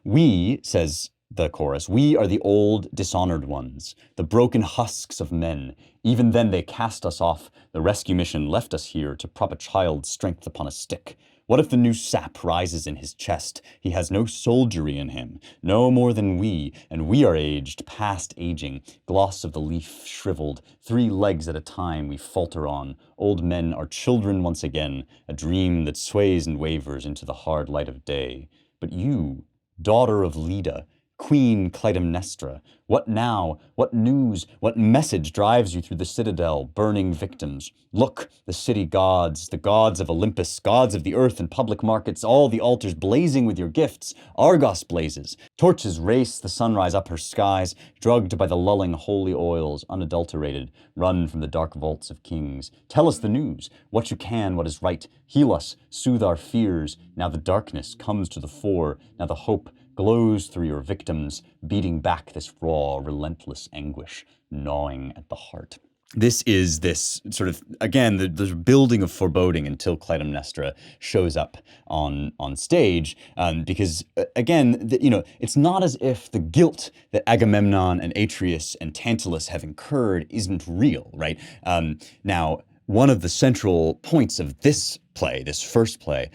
We, says the chorus, we are the old dishonored ones, the broken husks of men. Even then they cast us off. The rescue mission left us here to prop a child's strength upon a stick. What if the new sap rises in his chest? He has no soldiery in him, no more than we, and we are aged, past aging, gloss of the leaf shriveled, 3 legs at a time we falter on. Old men are children once again, a dream that sways and wavers into the hard light of day. But you, daughter of Leda, Queen Clytemnestra, what now? What news? What message drives you through the citadel, burning victims? Look, the city gods, the gods of Olympus, gods of the earth and public markets, all the altars blazing with your gifts. Argos blazes. Torches race the sunrise up her skies, drugged by the lulling holy oils, unadulterated, run from the dark vaults of kings. Tell us the news, what you can, what is right. Heal us, soothe our fears. Now the darkness comes to the fore. Now the hope glows through your victims, beating back this raw, relentless anguish, gnawing at the heart. This is this sort of, again, the building of foreboding until Clytemnestra shows up on stage, because, again, it's not as if the guilt that Agamemnon and Atreus and Tantalus have incurred isn't real, right? Now, one of the central points of this play, this first play,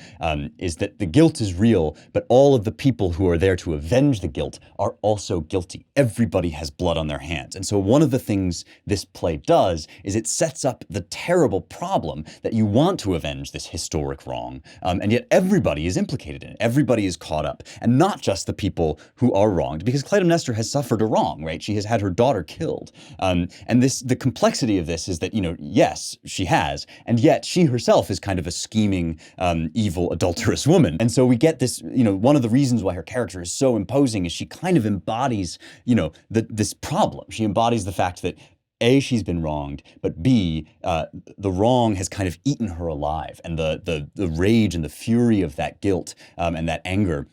is that the guilt is real, but all of the people who are there to avenge the guilt are also guilty. Everybody has blood on their hands. And so one of the things this play does is it sets up the terrible problem that you want to avenge this historic wrong, and yet everybody is implicated in it. Everybody is caught up, and not just the people who are wronged, because Clytemnestra has suffered a wrong, right? She has had her daughter killed. And the complexity of this is that, yes, she has, and yet she herself is kind of a scheming, evil, adulterous woman. And so we get this, one of the reasons why her character is so imposing is she kind of embodies, this problem. She embodies the fact that A, she's been wronged, but B, the wrong has kind of eaten her alive. And the rage and the fury of that guilt and that anger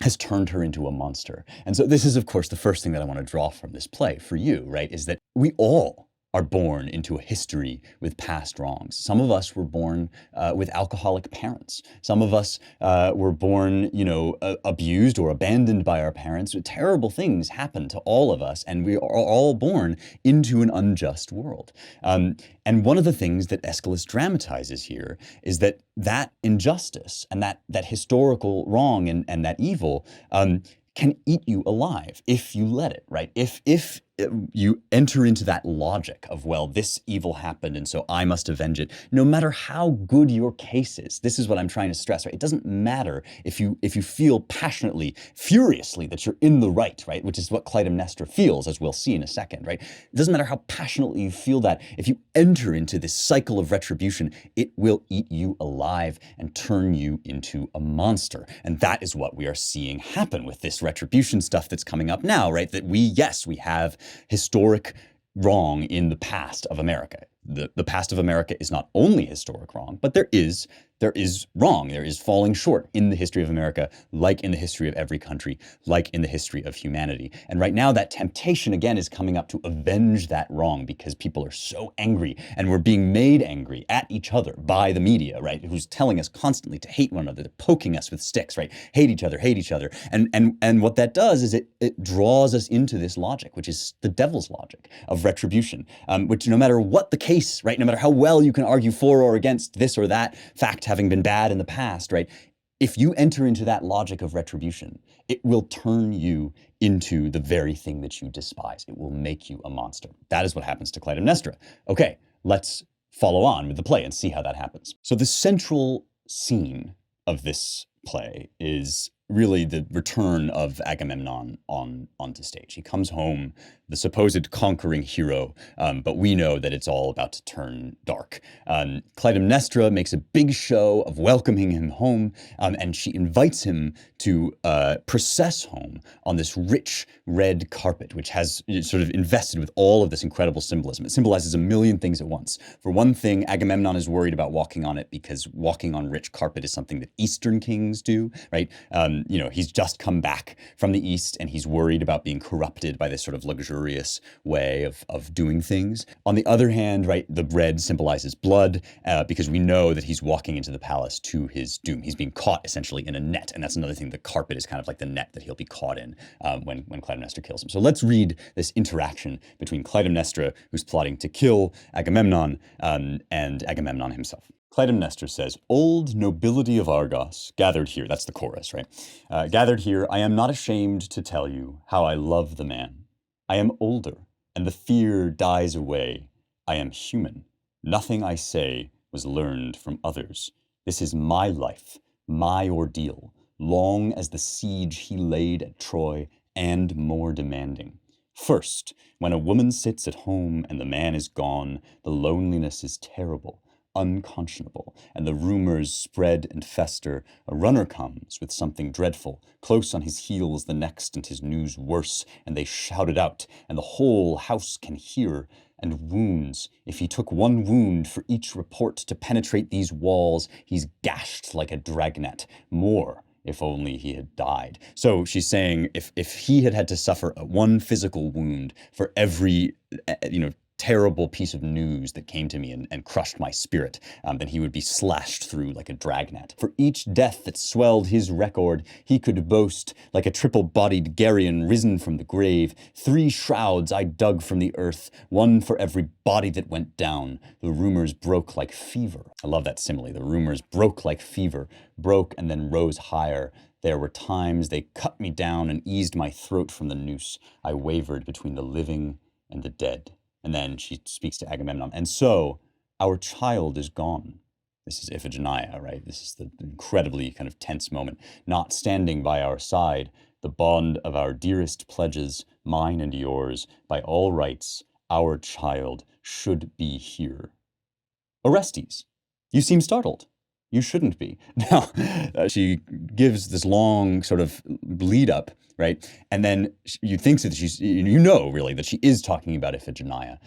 has turned her into a monster. And so this is, of course, the first thing that I want to draw from this play for you, right, is that we all are born into a history with past wrongs. Some of us were born with alcoholic parents. Some of us were born, abused or abandoned by our parents. Terrible things happen to all of us, and we are all born into an unjust world. And one of the things that Aeschylus dramatizes here is that injustice and that historical wrong and that evil can eat you alive if you let it, right? If you enter into that logic of, well, this evil happened and so I must avenge it, no matter how good your case is. This is what I'm trying to stress, right? It doesn't matter if you feel passionately, furiously that you're in the right, right? Which is what Clytemnestra feels, as we'll see in a second, right? It doesn't matter how passionately you feel that. If you enter into this cycle of retribution, it will eat you alive and turn you into a monster. And that is what we are seeing happen with this retribution stuff that's coming up now, right? That yes, we have historic wrong in the past of America. The past of America is not only historic wrong, but there is wrong. There is falling short in the history of America, like in the history of every country, like in the history of humanity. And right now that temptation again is coming up to avenge that wrong because people are so angry and we're being made angry at each other by the media, right? Who's telling us constantly to hate one another, they're poking us with sticks, right? Hate each other. And what that does is it draws us into this logic, which is the devil's logic of retribution, which no matter what the case, right? No matter how well you can argue for or against this or that fact having been bad in the past, right? If you enter into that logic of retribution, it will turn you into the very thing that you despise. It will make you a monster. That is what happens to Clytemnestra. Okay, let's follow on with the play and see how that happens. So the central scene of this play is really the return of Agamemnon onto stage. He comes home, the supposed conquering hero, but we know that it's all about to turn dark. Clytemnestra makes a big show of welcoming him home, and she invites him to process home on this rich red carpet, which has sort of invested with all of this incredible symbolism. It symbolizes a million things at once. For one thing, Agamemnon is worried about walking on it because walking on rich carpet is something that Eastern kings do, right? He's just come back from the East and he's worried about being corrupted by this sort of luxurious way of doing things. On the other hand, right, the red symbolizes blood because we know that he's walking into the palace to his doom. He's being caught essentially in a net. And that's another thing. The carpet is kind of like the net that he'll be caught in when Clytemnestra kills him. So let's read this interaction between Clytemnestra, who's plotting to kill Agamemnon, and Agamemnon himself. Clytemnestra says, "Old nobility of Argos, gathered here," that's the chorus, right? "Gathered here, I am not ashamed to tell you how I love the man. I am older, and the fear dies away. I am human. Nothing I say was learned from others. This is my life, my ordeal, long as the siege he laid at Troy, and more demanding. First, when a woman sits at home and the man is gone, the loneliness is terrible, unconscionable, and the rumors spread and fester. A runner comes with something dreadful, close on his heels the next, and his news worse, and they shout it out, and the whole house can hear. And wounds, if he took one wound for each report to penetrate these walls, he's gashed like a dragnet. More, if only he had died." So she's saying if he had to suffer one physical wound for every, terrible piece of news that came to me and crushed my spirit, then he would be slashed through like a dragnet. For each death that swelled his record, he could boast, like a triple-bodied Geryon risen from the grave, 3 shrouds I dug from the earth, one for every body that went down. The rumors broke like fever. I love that simile. The rumors broke like fever, broke and then rose higher. There were times they cut me down and eased my throat from the noose. I wavered between the living and the dead. And then she speaks to Agamemnon. "And so our child is gone." This is Iphigenia, right? This is the incredibly kind of tense moment. "Not standing by our side, the bond of our dearest pledges, mine and yours, by all rights, our child should be here." Orestes, you seem startled. You shouldn't be. Now, she gives this long sort of lead up, right? And then you think that she's, really, that she is talking about Iphigenia,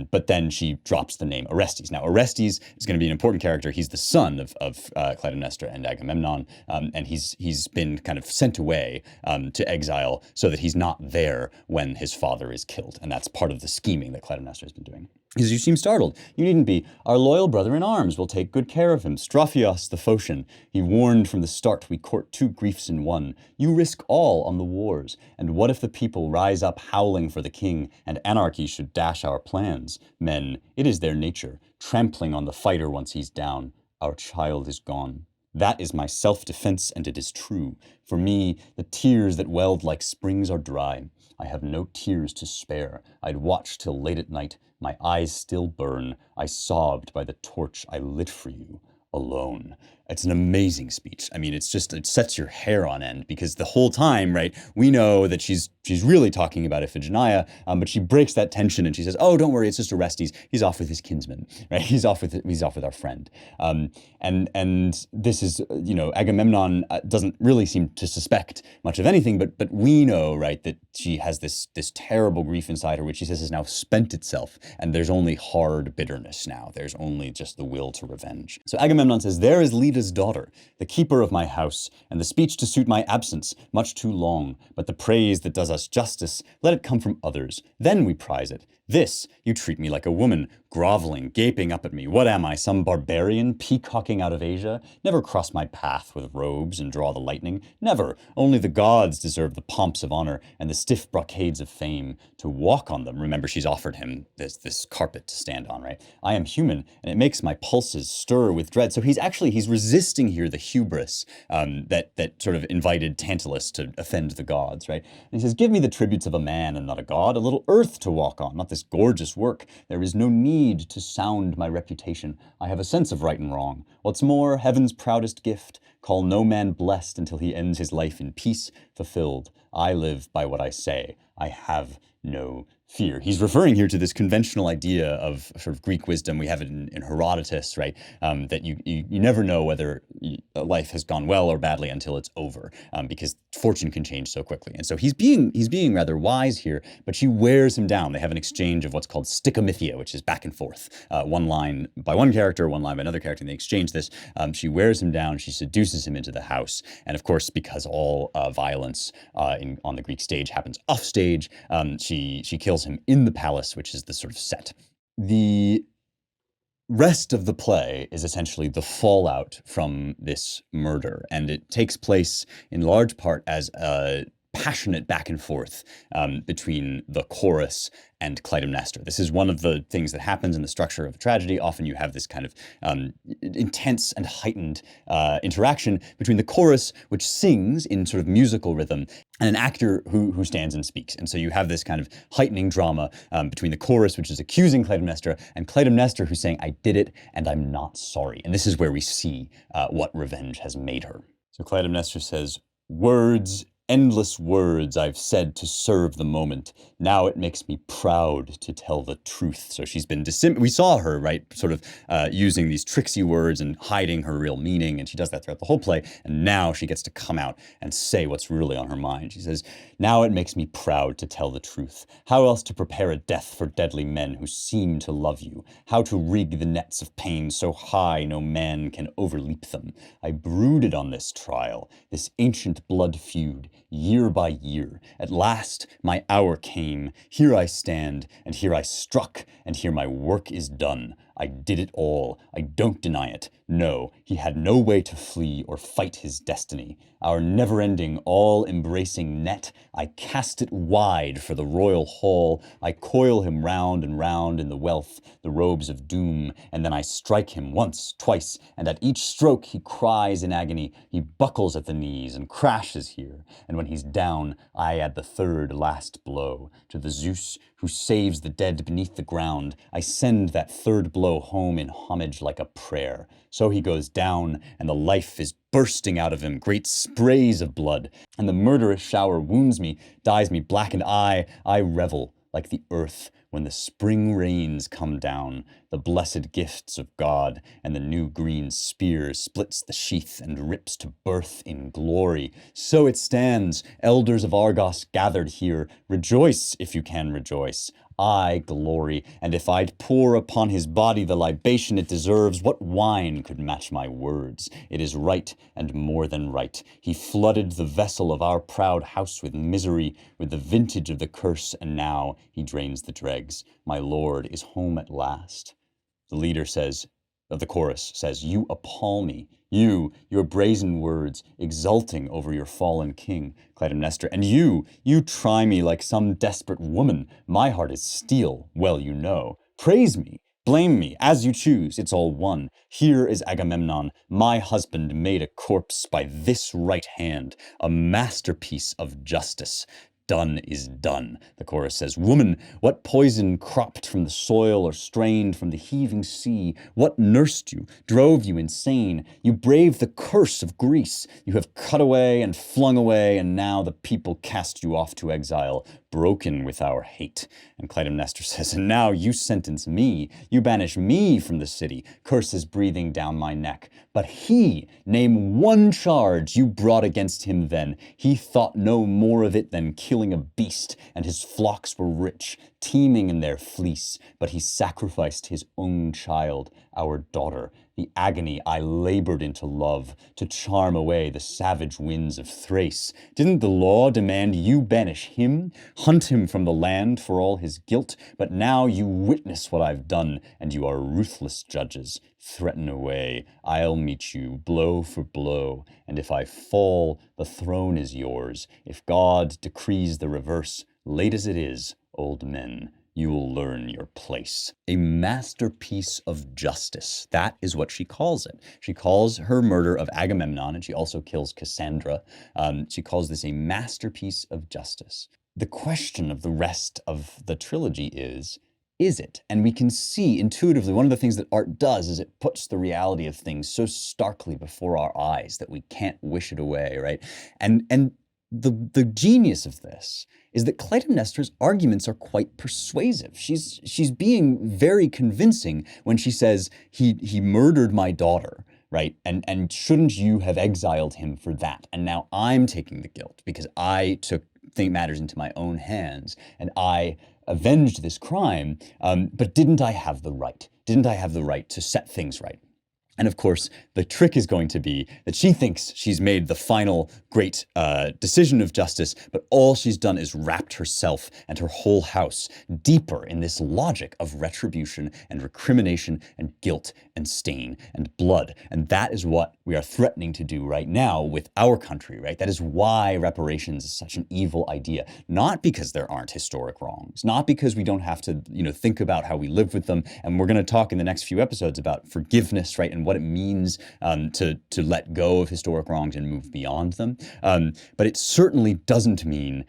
but then she drops the name Orestes. Now, Orestes is going to be an important character. He's the son of Clytemnestra and Agamemnon, and he's been kind of sent away to exile so that he's not there when his father is killed. And that's part of the scheming that Clytemnestra has been doing. Because you seem startled. You needn't be. Our loyal brother in arms will take good care of him. Strophios the Phocian, he warned from the start we court 2 griefs in one. You risk all on the wars. And what if the people rise up howling for the king, and anarchy should dash our plans? Men, it is their nature, trampling on the fighter once he's down. Our child is gone. That is my self-defense, and it is true. For me, the tears that welled like springs are dry. I have no tears to spare. I'd watch till late at night. My eyes still burn. I sobbed by the torch I lit for you, alone. It's an amazing speech. I mean, it sets your hair on end, because the whole time, right, we know that she's really talking about Iphigenia, but she breaks that tension and she says, "Oh, don't worry, it's just Orestes. He's off with his kinsman, right? He's off with our friend." And this is, Agamemnon doesn't really seem to suspect much of anything, but we know, right, that she has this terrible grief inside her, which she says has now spent itself, and there's only hard bitterness now. There's only just the will to revenge. So Agamemnon says, "There is Leda's daughter, the keeper of my house, and the speech to suit my absence, much too long. But the praise that does us justice, let it come from others. Then we prize it. This, you treat me like a woman, groveling, gaping up at me. What am I, some barbarian, peacocking out of Asia? Never cross my path with robes and draw the lightning. Never. Only the gods deserve the pomps of honor and the stiff brocades of fame. To walk on them," remember, she's offered him this carpet to stand on, right? "I am human, and it makes my pulses stir with dread." So he's resisting here the hubris that sort of invited Tantalus to offend the gods, right? And he says, "Give me the tributes of a man and not a god, a little earth to walk on, not this gorgeous work. There is no need to sound my reputation. I have a sense of right and wrong. What's more, heaven's proudest gift, call no man blessed until he ends his life in peace, fulfilled. I live by what I say. I have no fear." He's referring here to this conventional idea of sort of Greek wisdom. We have it in Herodotus, right? That you never know whether life has gone well or badly until it's over, because fortune can change so quickly. And so he's being rather wise here, but she wears him down. They have an exchange of what's called sticomythia, which is back and forth, one line by one character, one line by another character, and they exchange this. She wears him down. She seduces him into the house, and of course, because all violence on the Greek stage happens off stage, she kills him in the palace, which is the sort of set. The rest of the play is essentially the fallout from this murder, and it takes place in large part as a passionate back and forth between the chorus and Clytemnestra. This is one of the things that happens in the structure of a tragedy. Often you have this kind of intense and heightened interaction between the chorus, which sings in sort of musical rhythm, and an actor who stands and speaks. And so you have this kind of heightening drama between the chorus, which is accusing Clytemnestra, and Clytemnestra, who's saying, "I did it and I'm not sorry." And this is where we see what revenge has made her. So Clytemnestra says, "Words, endless words I've said to serve the moment. Now it makes me proud to tell the truth." So she's been we saw her, right, sort of using these tricksy words and hiding her real meaning, and she does that throughout the whole play, and now she gets to come out and say what's really on her mind. She says, "Now it makes me proud to tell the truth. How else to prepare a death for deadly men who seem to love you? How to rig the nets of pain so high no man can overleap them? I brooded on this trial, this ancient blood feud, year by year. At last my hour came. Here I stand, and here I struck, and here my work is done. I did it all. I don't deny it. No, he had no way to flee or fight his destiny. Our never-ending, all-embracing net, I cast it wide for the royal hall. I coil him round and round in the wealth, the robes of doom, and then I strike him once, twice, and at each stroke he cries in agony. He buckles at the knees and crashes here, and when he's down, I add the third last blow. To the Zeus who saves the dead beneath the ground, I send that third blow home in homage like a prayer. So he goes down, and the life is bursting out of him, great sprays of blood, and the murderous shower wounds me, dyes me black, and I revel like the earth when the spring rains come down, the blessed gifts of God, and the new green spear splits the sheath and rips to birth in glory. So it stands, elders of Argos gathered here, rejoice if you can rejoice. I glory, and if I'd pour upon his body the libation it deserves, what wine could match my words? It is right, and more than right. He flooded the vessel of our proud house with misery, with the vintage of the curse, and now he drains the dregs. My lord is home at last. The leader of the chorus says, "You appall me. Your brazen words, exulting over your fallen king, Clytemnestra. And you try me like some desperate woman. My heart is steel, well you know. Praise me, blame me, as you choose, it's all one. Here is Agamemnon, my husband made a corpse by this right hand, a masterpiece of justice. done is done, the chorus says. Woman, what poison cropped from the soil or strained from the heaving sea? What nursed you, drove you insane? You braved the curse of Greece. You have cut away and flung away, and now the people cast you off to exile, broken with our hate. And Clytemnestra says, and now you sentence me. You banish me from the city, curses breathing down my neck. But he, name one charge you brought against him then. He thought no more of it than killing a beast, and his flocks were rich, teeming in their fleece. But he sacrificed his own child, our daughter, the agony I labored into love, to charm away the savage winds of Thrace. Didn't the law demand you banish him, hunt him from the land for all his guilt? But now you witness what I've done, and you are ruthless judges. Threaten away, I'll meet you blow for blow, and if I fall, the throne is yours. If God decrees the reverse, late as it is, old men, you will learn your place. A masterpiece of justice. That is what she calls it. She calls her murder of Agamemnon, and she also kills Cassandra. She calls this a masterpiece of justice. The question of the rest of the trilogy is it? And we can see intuitively, one of the things that art does is it puts the reality of things so starkly before our eyes that we can't wish it away, right? And the genius of this is that Clytemnestra's arguments are quite persuasive. She's being very convincing when she says, he murdered my daughter, right? And shouldn't you have exiled him for that? And now I'm taking the guilt because I took matters into my own hands and I avenged this crime, but didn't I have the right? Didn't I have the right to set things right? And of course, the trick is going to be that she thinks she's made the final great decision of justice, but all she's done is wrapped herself and her whole house deeper in this logic of retribution and recrimination and guilt and stain and blood. And that is what we are threatening to do right now with our country, right? That is why reparations is such an evil idea. Not because there aren't historic wrongs, not because we don't have to, think about how we live with them. And we're going to talk in the next few episodes about forgiveness, right? And what it means to let go of historic wrongs and move beyond them. But it certainly doesn't mean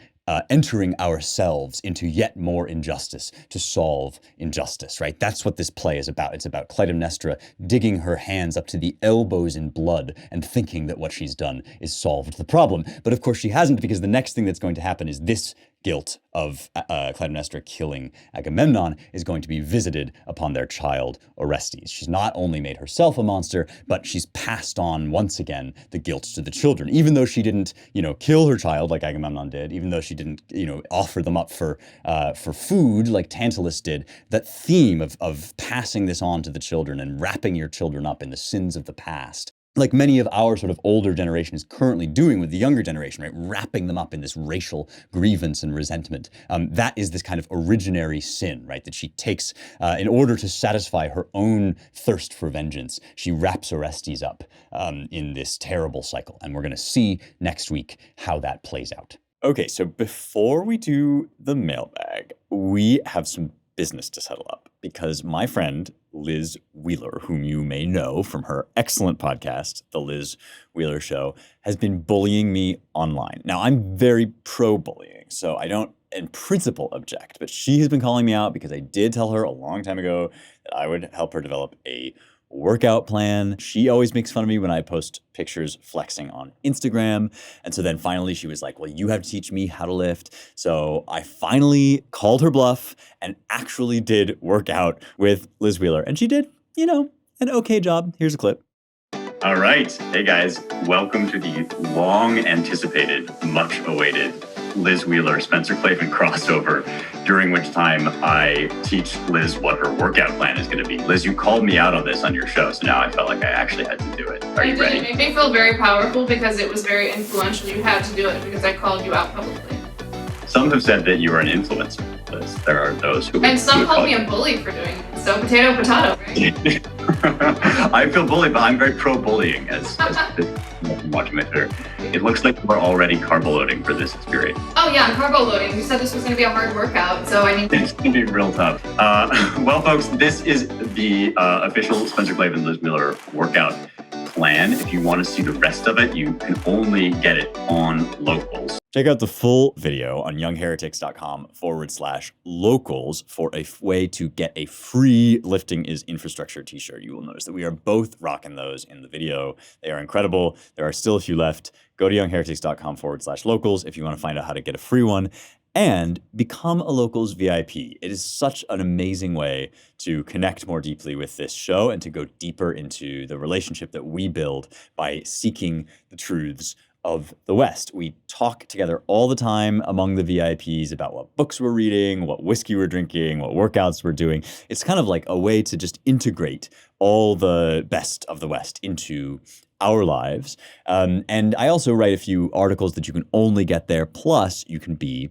entering ourselves into yet more injustice to solve injustice, right? That's what this play is about. It's about Clytemnestra digging her hands up to the elbows in blood and thinking that what she's done is solved the problem. But of course she hasn't, because the next thing that's going to happen is this guilt of Clytemnestra killing Agamemnon is going to be visited upon their child Orestes. She's not only made herself a monster, but she's passed on once again the guilt to the children, even though she didn't, kill her child like Agamemnon did, even though she didn't, offer them up for food like Tantalus did. That theme of passing this on to the children and wrapping your children up in the sins of the past, like many of our sort of older generation is currently doing with the younger generation, right? Wrapping them up in this racial grievance and resentment. That is this kind of originary sin, right? That she takes in order to satisfy her own thirst for vengeance. She wraps Orestes up in this terrible cycle. And we're going to see next week how that plays out. Okay, so before we do the mailbag, we have some business to settle up, because my friend Liz Wheeler, whom you may know from her excellent podcast, The Liz Wheeler Show, has been bullying me online. Now, I'm very pro-bullying, so I don't in principle object, but she has been calling me out because I did tell her a long time ago that I would help her develop a workout plan. She always makes fun of me when I post pictures flexing on Instagram. And so then finally she was like, well, you have to teach me how to lift. So I finally called her bluff and actually did work out with Liz Wheeler. And she did, an okay job. Here's a clip. All right. Hey guys, welcome to the long anticipated, much awaited Liz Wheeler, Spencer Klavan crossover, during which time I teach Liz what her workout plan is going to be. Liz, you called me out on this on your show, so now I felt like I actually had to do it. Are you ready? It made me feel very powerful because it was very influential. You had to do it because I called you out publicly. Some have said that you are an influencer, Liz. There are those who... And some called me a bully for doing it. So potato, right? I feel bullied, but I'm very pro-bullying as watching my Twitter. It looks like we're already carbo loading for this experience. Oh yeah, I'm carbo loading. You said this was going to be a hard workout, so I need... It's going to be real tough. Well, folks, this is the official Spencer Klavan Liz Wheeler workout plan. If you want to see the rest of it, you can only get it on Locals. Check out the full video on youngheretics.com/locals for a way to get a free Lifting is Infrastructure t-shirt. You will notice that we are both rocking those in the video. They are incredible. There are still a few left. Go to youngheretics.com/locals if you want to find out how to get a free one. And become a Locals VIP. It is such an amazing way to connect more deeply with this show and to go deeper into the relationship that we build by seeking the truths of the West. We talk together all the time among the VIPs about what books we're reading, what whiskey we're drinking, what workouts we're doing. It's kind of like a way to just integrate all the best of the West into our lives. And I also write a few articles that you can only get there. Plus, you can be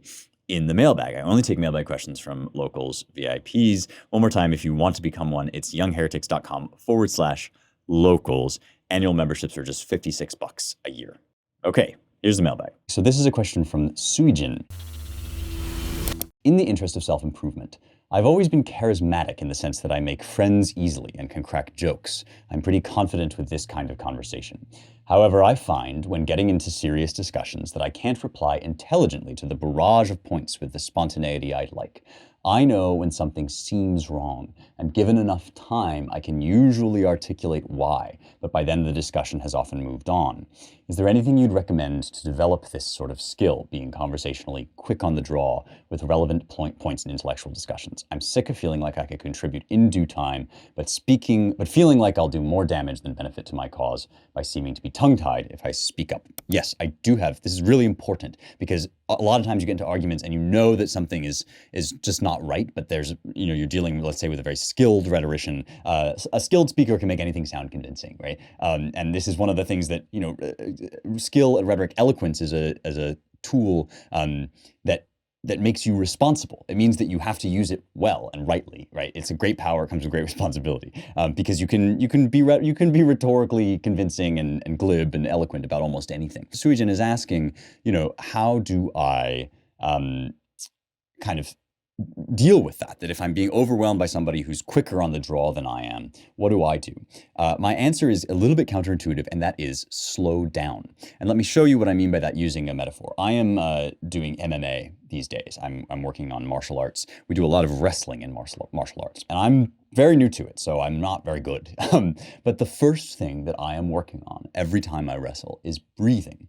in the mailbag. I only take mailbag questions from Locals VIPs. One more time, if you want to become one, it's youngheretics.com/locals. Annual memberships are just $56 a year. Okay, here's the mailbag. So this is a question from Suijin. In the interest of self-improvement, I've always been charismatic in the sense that I make friends easily and can crack jokes. I'm pretty confident with this kind of conversation. However, I find when getting into serious discussions that I can't reply intelligently to the barrage of points with the spontaneity I'd like. I know when something seems wrong, and given enough time, I can usually articulate why, but by then the discussion has often moved on. Is there anything you'd recommend to develop this sort of skill, being conversationally quick on the draw with relevant points in intellectual discussions? I'm sick of feeling like I could contribute in due time, but feeling like I'll do more damage than benefit to my cause by seeming to be tongue-tied if I speak up. Yes, I do have. This is really important because a lot of times you get into arguments and you know that something is just not right, but there's, you're dealing, let's say, with a very skilled rhetorician. A skilled speaker can make anything sound convincing, right? And this is one of the things that, skill at rhetoric, eloquence is a tool that makes you responsible. It means that you have to use it well and rightly, right? It's a great power, comes with great responsibility, because you can be rhetorically convincing and glib and eloquent about almost anything. Suijin is asking, how do I kind of deal with that if I'm being overwhelmed by somebody who's quicker on the draw than I am, what do I do? My answer is a little bit counterintuitive, and that is slow down. And let me show you what I mean by that using a metaphor. I am doing MMA these days. I'm working on martial arts. We do a lot of wrestling in martial arts, and I'm very new to it, so I'm not very good. But the first thing that I am working on every time I wrestle is breathing,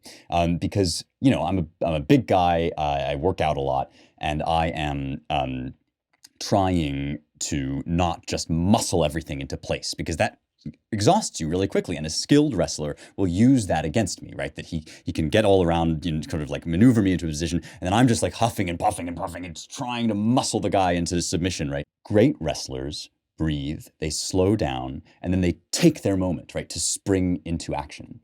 because I'm a big guy. I work out a lot, and I am trying to not just muscle everything into place, because that exhausts you really quickly. And a skilled wrestler will use that against me, right? That he can get all around, kind of like maneuver me into a position, and then I'm just like huffing and puffing and trying to muscle the guy into submission, right? Great wrestlers breathe, they slow down, and then they take their moment, right, to spring into action.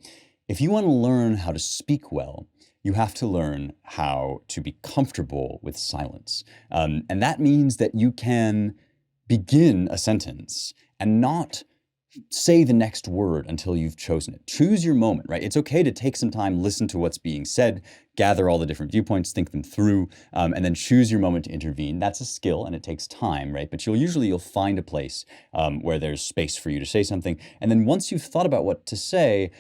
If you want to learn how to speak well, you have to learn how to be comfortable with silence. And that means that you can begin a sentence and not say the next word until you've chosen it. Choose your moment, right? It's okay to take some time, listen to what's being said, gather all the different viewpoints, think them through, and then choose your moment to intervene. That's a skill and it takes time, right? But you'll find a place where there's space for you to say something. And then once you've thought about what to say,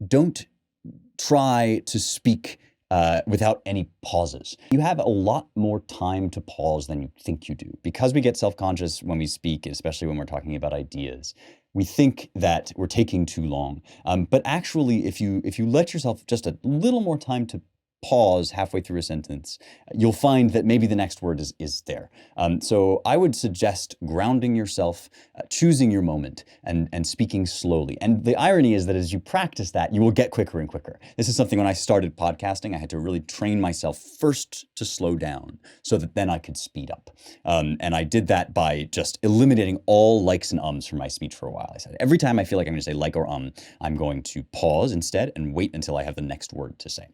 don't try to speak without any pauses. You have a lot more time to pause than you think you do. Because we get self-conscious when we speak, especially when we're talking about ideas, we think that we're taking too long. But actually, if you let yourself just a little more time to pause halfway through a sentence, you'll find that maybe the next word is there. So I would suggest grounding yourself, choosing your moment, and speaking slowly. And the irony is that as you practice that, you will get quicker and quicker. This is something when I started podcasting, I had to really train myself first to slow down so that then I could speed up. And I did that by just eliminating all likes and ums from my speech for a while. I said, every time I feel like I'm going to say like or I'm going to pause instead and wait until I have the next word to say.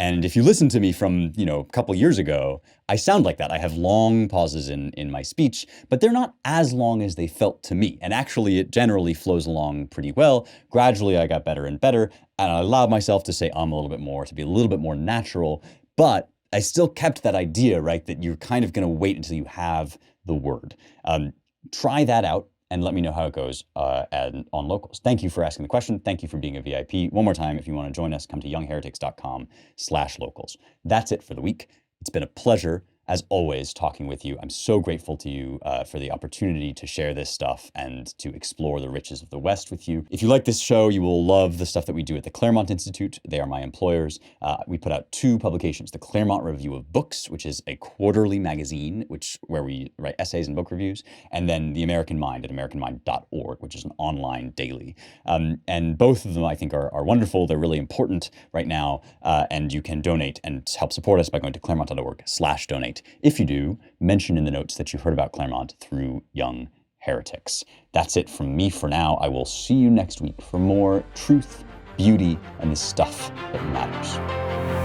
And if you listen to me from, a couple years ago, I sound like that. I have long pauses in my speech, but they're not as long as they felt to me. And actually, it generally flows along pretty well. Gradually, I got better and better, and I allowed myself to say a little bit more, to be a little bit more natural. But I still kept that idea, right, that you're kind of going to wait until you have the word. Try that out. and let me know how it goes on Locals. Thank you for asking the question. Thank you for being a VIP. One more time, if you want to join us, come to youngheretics.com/locals. That's it for the week. It's been a pleasure, as always, talking with you. I'm so grateful to you for the opportunity to share this stuff and to explore the riches of the West with you. If you like this show, you will love the stuff that we do at the Claremont Institute. They are my employers. We put out 2 publications, the Claremont Review of Books, which is a quarterly magazine where we write essays and book reviews, and then The American Mind at americanmind.org, which is an online daily. And both of them, I think, are wonderful. They're really important right now, and you can donate and help support us by going to claremont.org/donate. If you do, mention in the notes that you heard about Claremont through Young Heretics. That's it from me for now. I will see you next week for more truth, beauty, and the stuff that matters.